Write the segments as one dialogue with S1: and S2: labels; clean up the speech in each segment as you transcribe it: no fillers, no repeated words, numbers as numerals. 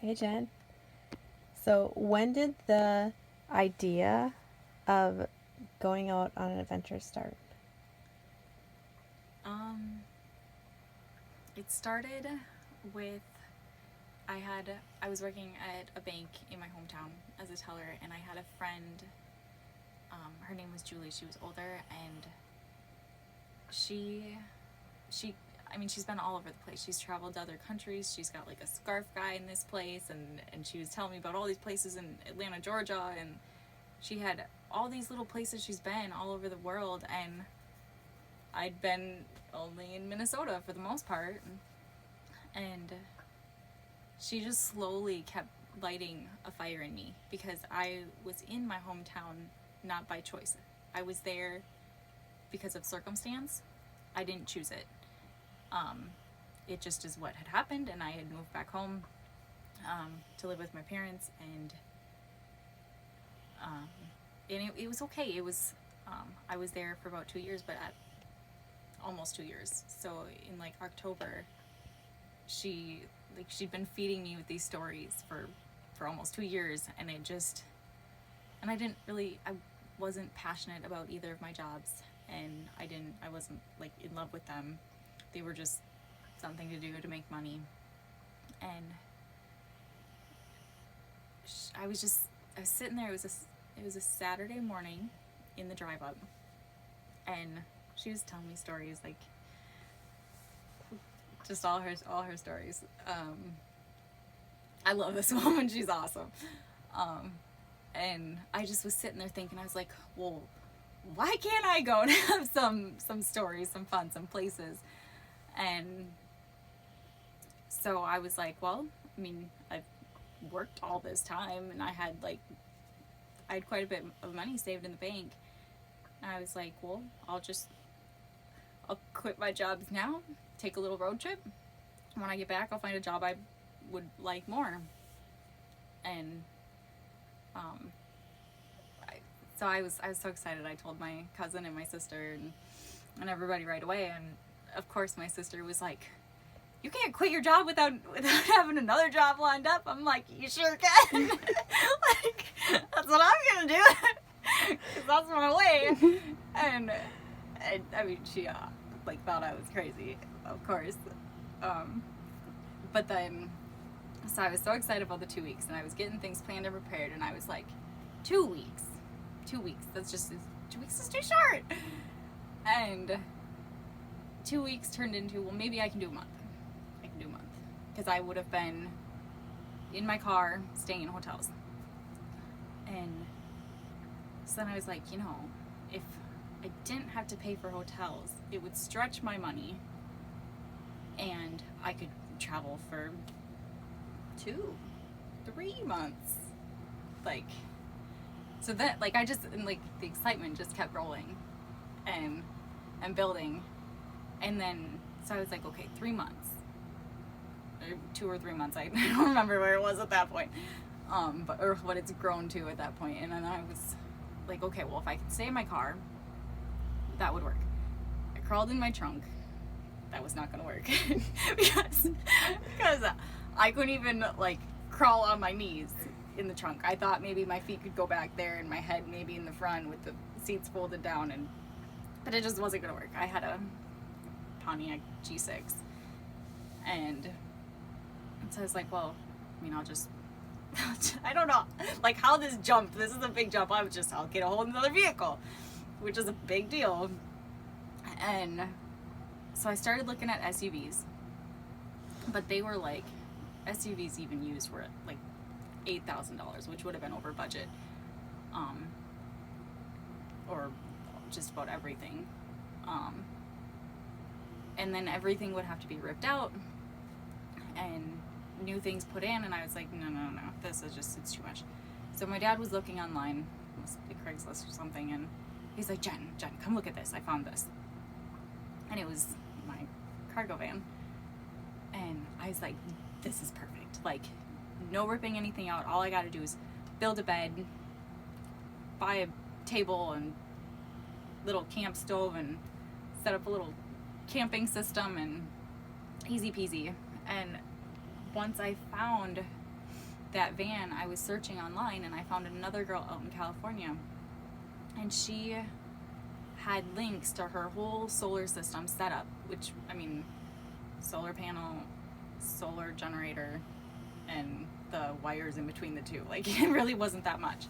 S1: Hey Jen. So when did the idea of going out on an adventure start?
S2: Um, it started with I was working at a bank in my hometown as a teller, and I had a friend. Her name was Julie. She was older, and she she I mean, she's been all over the place. She's traveled to other countries. She's got like a scarf guy in this place, and she was telling me about all these places in Atlanta, Georgia, and she had all these little places she's been all over the world, and I'd been only in Minnesota for the most part, and she just slowly kept lighting a fire in me because I was in my hometown not by choice. I was there because of circumstance. I didn't choose it. Um, it just is what had happened, and I had moved back home to live with my parents, um, and it was okay. I was there for about 2 years, but at almost 2 years. So in like October, she she'd been feeding me with these stories for almost 2 years, and I wasn't passionate about either of my jobs, and I wasn't like in love with them. They were just something to do to make money, and I was sitting there. It was a Saturday morning in the drive up, and she was telling me stories like just all her stories. I love this woman. She's awesome. Um, and I just was sitting there thinking, I was like, well, why can't I go and have some stories, some fun, some places? And so I was like, well, I mean, I've worked all this time, and I had quite a bit of money saved in the bank. And I was like, well, I'll quit my jobs now, take a little road trip. When I get back, I'll find a job I would like more. And um, I was so excited. I told my cousin and my sister and everybody right away. And of course, my sister was like, "You can't quit your job without having another job lined up." I'm like, "You sure can." Like, that's what I'm gonna do. Cause that's my way. And I mean, she like thought I was crazy, of course. Um, but then, so I was so excited about the 2 weeks, and I was getting things planned and prepared, and I was like, 2 weeks, 2 weeks. That's just 2 weeks is too short. And 2 weeks turned into, well, maybe I can do a month. I can do a month because I would have been in my car staying in hotels. And so then I was like, if I didn't have to pay for hotels, it would stretch my money, and I could travel for 2, 3 months. Like, so that, like, I just, and like, the excitement just kept rolling and building. And then, so I was like, okay, 3 months, or 2 or 3 months. I don't remember where it was at that point, or what it's grown to at that point. And then I was like, okay, well, if I could stay in my car, that would work. I crawled in my trunk. That was not going to work because I couldn't even like crawl on my knees in the trunk. I thought maybe my feet could go back there and my head maybe in the front with the seats folded down, but it just wasn't going to work. I had a Pontiac G6, and so I was like, well, I mean, I'll just I don't know like how this jumped. This is a big jump. I'll get a whole another vehicle, which is a big deal. And so I started looking at SUVs, but they were like, SUVs even used were like $8,000, which would have been over budget, um, or just about everything. Um, and then everything would have to be ripped out and new things put in, and I was like, no, it's too much. So my dad was looking online, it must be Craigslist or something, and he's like, Jen, come look at this. I found this, and it was my cargo van, and I was like, this is perfect. Like, no ripping anything out. All I got to do is build a bed, buy a table and little camp stove, and set up a little camping system, and easy peasy. And once I found that van, I was searching online and I found another girl out in California, and she had links to her whole solar system setup, which, I mean, solar panel, solar generator, and the wires in between the two. Like, it really wasn't that much.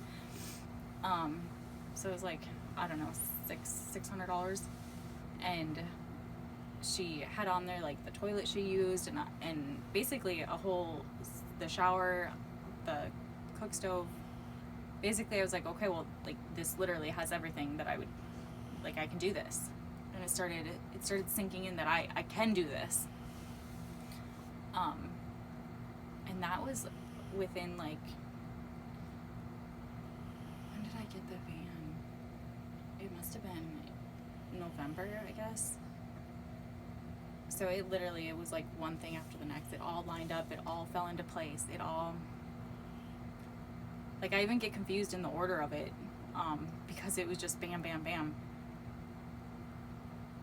S2: So it was like, I don't know, $600. And she had on there like the toilet she used, and basically the shower, the cook stove. Basically I was like, okay, well, like, this literally has everything that I would, like, I can do this. And it started sinking in that I can do this. And that was within, like, when did I get the van? It must have been November, I guess. So it was like one thing after the next. It all lined up. It all fell into place. It all, like, I even get confused in the order of it, because it was just bam, bam, bam.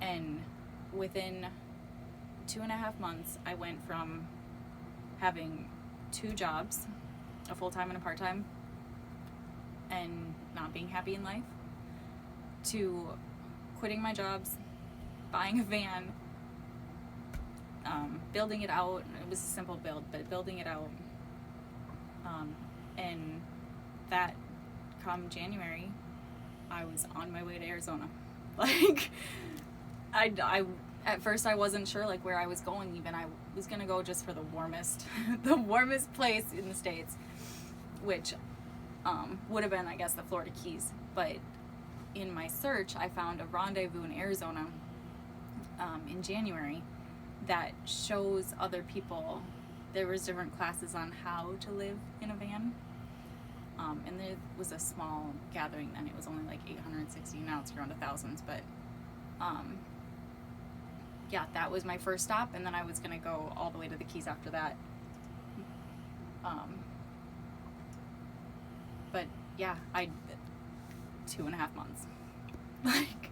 S2: And within 2.5 months, I went from having 2 jobs, a full-time and a part-time, and not being happy in life, to quitting my jobs, buying a van, building it out. It was a simple build, but building it out. And that, come January, I was on my way to Arizona. Like, I at first I wasn't sure, like, where I was going even. I was gonna go just for the warmest, the warmest place in the States, which would have been, I guess, the Florida Keys. But in my search, I found a rendezvous in Arizona in January that shows other people. There was different classes on how to live in a van. And there was a small gathering then. It was only like 860. Now it's around thousands. But yeah, that was my first stop, and then I was gonna go all the way to the Keys after that. But yeah, 2.5 months. Like,